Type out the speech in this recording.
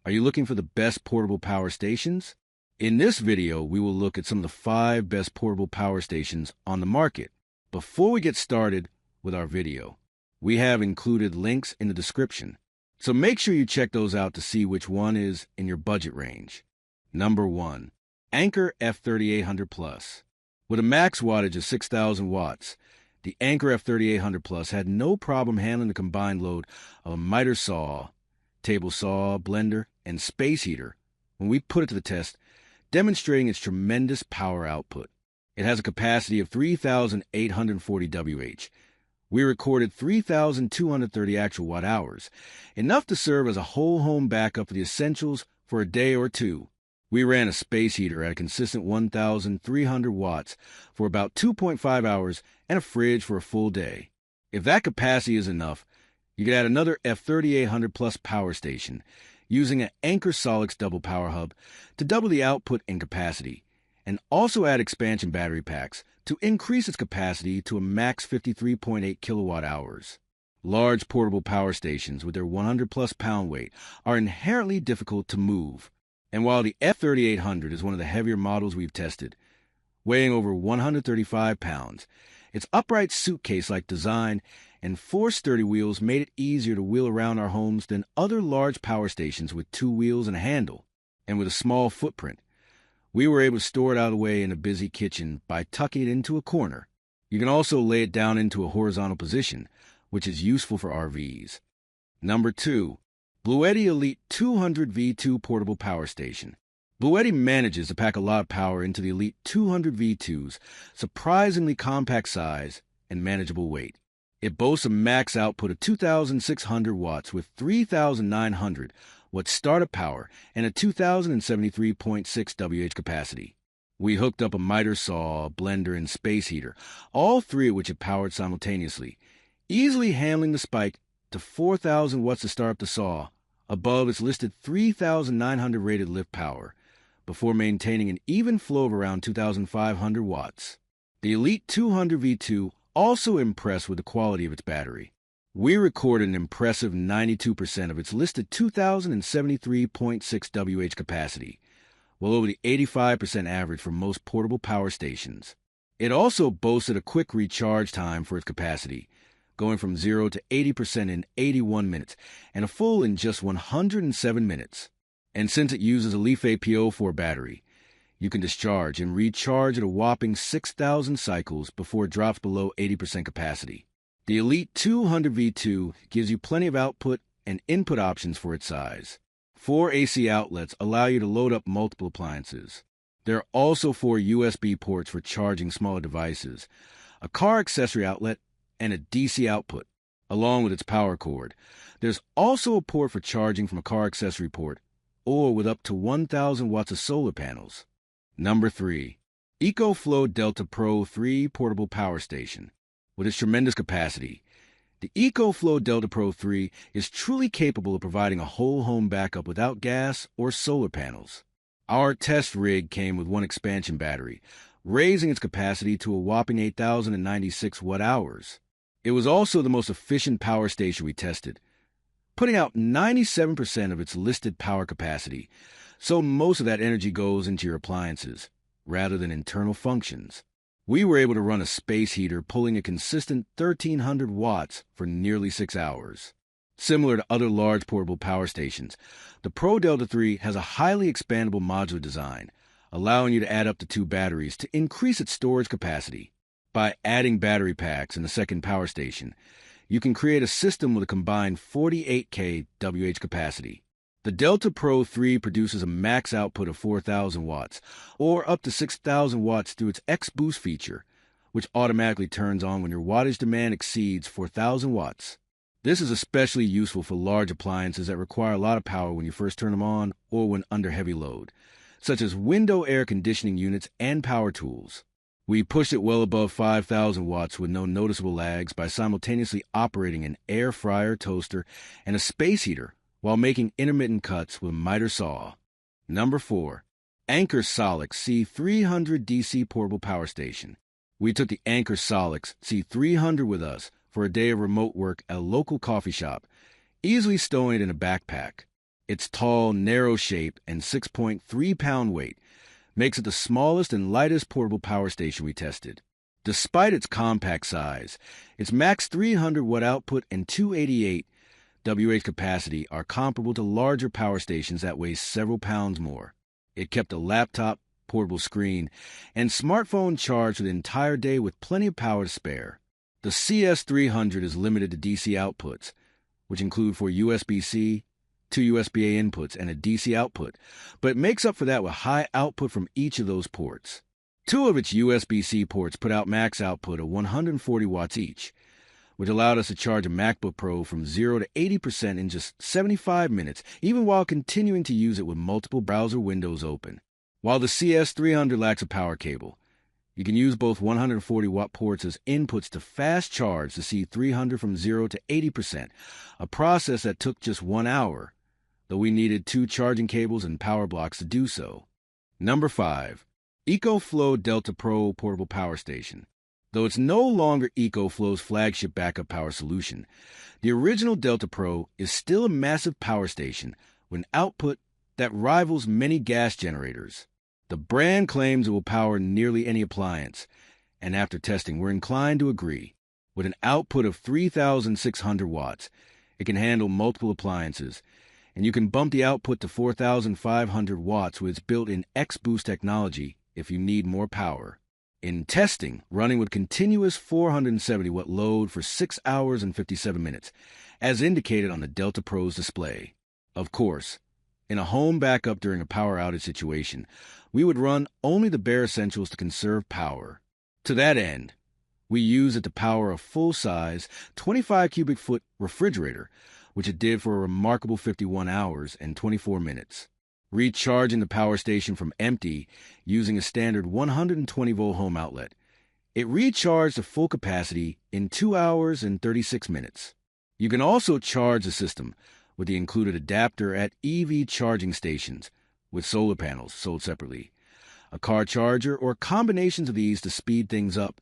Are you looking for the best portable power stations? In this video, we will look at some of the 5 best portable power stations on the market. Before we get started with our video, we have included links in the description, so make sure you check those out to see which one is in your budget range. Number 1. Anker F3800 Plus. With a max wattage of 6,000 watts, the Anker F3800 Plus had no problem handling the combined load of a miter saw, table saw, blender, and space heater when we put it to the test, demonstrating its tremendous power output. It has a capacity of 3,840 Wh. We recorded 3,230 actual watt-hours, enough to serve as a whole home backup for the essentials for a day or two. We ran a space heater at a consistent 1,300 watts for about 2.5 hours and a fridge for a full day. If that capacity is enough, you could add another F3800 Plus power station using an Anker Solix double power hub to double the output and capacity, and also add expansion battery packs to increase its capacity to a max 53.8 kilowatt hours. Large portable power stations with their 100-plus pound weight are inherently difficult to move, and while the F3800 is one of the heavier models we've tested, weighing over 135 pounds, its upright suitcase-like design and 4 sturdy wheels made it easier to wheel around our homes than other large power stations with 2 wheels and a handle. And with a small footprint, we were able to store it out of the way in a busy kitchen by tucking it into a corner. You can also lay it down into a horizontal position, which is useful for RVs. Number 2. Bluetti Elite 200 V2 Portable Power Station. Bluetti manages to pack a lot of power into the Elite 200 V2's surprisingly compact size and manageable weight. It boasts a max output of 2,600 watts with 3,900 watt startup power and a 2,073.6 Wh capacity. We hooked up a miter saw, blender, and space heater, all 3 of which are powered simultaneously, easily handling the spike to 4,000 watts to start up the saw, above its listed 3,900 rated lift power, before maintaining an even flow of around 2,500 watts. The Elite 200 V2 also impressed with the quality of its battery. We recorded an impressive 92% of its listed 2,073.6 Wh capacity, well over the 85% average for most portable power stations. It also boasted a quick recharge time for its capacity, going from 0 to 80% in 81 minutes, and a full in just 107 minutes. And since it uses a Leaf APO4 battery, you can discharge and recharge at a whopping 6,000 cycles before it drops below 80% capacity. The Elite 200 V2 gives you plenty of output and input options for its size. 4 AC outlets allow you to load up multiple appliances. There are also 4 USB ports for charging smaller devices, a car accessory outlet, and a DC output, along with its power cord. There's also a port for charging from a car accessory port, or with up to 1,000 watts of solar panels. Number 3. EcoFlow Delta Pro 3 Portable Power Station. With its tremendous capacity, the EcoFlow Delta Pro 3 is truly capable of providing a whole home backup without gas or solar panels. Our test rig came with 1 expansion battery, raising its capacity to a whopping 8,096 watt-hours. It was also the most efficient power station we tested, putting out 97% of its listed power capacity, so most of that energy goes into your appliances, rather than internal functions. We were able to run a space heater pulling a consistent 1,300 watts for nearly 6 hours. Similar to other large portable power stations, the Pro Delta 3 has a highly expandable modular design, allowing you to add up to 2 batteries to increase its storage capacity. By adding battery packs in the second power station, you can create a system with a combined 48K Wh capacity. The Delta Pro 3 produces a max output of 4,000 watts, or up to 6,000 watts through its X-Boost feature, which automatically turns on when your wattage demand exceeds 4,000 watts. This is especially useful for large appliances that require a lot of power when you first turn them on or when under heavy load, such as window air conditioning units and power tools. We pushed it well above 5,000 watts with no noticeable lags by simultaneously operating an air fryer, toaster, and a space heater while making intermittent cuts with a miter saw. Number 4. Anker Solix C300 DC Portable Power Station. We took the Anker Solix C300 with us for a day of remote work at a local coffee shop, easily stowing it in a backpack. Its tall, narrow shape and 6.3-pound weight makes it the smallest and lightest portable power station we tested. Despite its compact size, its max 300-watt output and 288 WH capacity are comparable to larger power stations that weigh several pounds more. It kept a laptop, portable screen, and smartphone charged for the entire day with plenty of power to spare. The CS300 is limited to DC outputs, which include 4 USB-C, 2 USB-A inputs, and a DC output, but it makes up for that with high output from each of those ports. 2 of its USB-C ports put out max output of 140 watts each, which allowed us to charge a MacBook Pro from 0 to 80% in just 75 minutes, even while continuing to use it with multiple browser windows open. While the CS300 lacks a power cable, you can use both 140-watt ports as inputs to fast charge the C300 from 0 to 80%, a process that took just 1 hour, though we needed 2 charging cables and power blocks to do so. Number 5. EcoFlow Delta Pro Portable Power Station. Though it's no longer EcoFlow's flagship backup power solution, the original Delta Pro is still a massive power station with an output that rivals many gas generators. The brand claims it will power nearly any appliance, and after testing, we're inclined to agree. With an output of 3,600 watts, it can handle multiple appliances, and you can bump the output to 4,500 watts with its built-in X-Boost technology if you need more power. In testing, running with continuous 470-watt load for 6 hours and 57 minutes, as indicated on the Delta Pro's display. Of course, in a home backup during a power outage situation, we would run only the bare essentials to conserve power. To that end, we use it to power a full-size 25 cubic foot refrigerator, which it did for a remarkable 51 hours and 24 minutes. Recharging the power station from empty using a standard 120-volt home outlet, it recharged to full capacity in 2 hours and 36 minutes. You can also charge the system with the included adapter at EV charging stations with solar panels sold separately, a car charger, or combinations of these to speed things up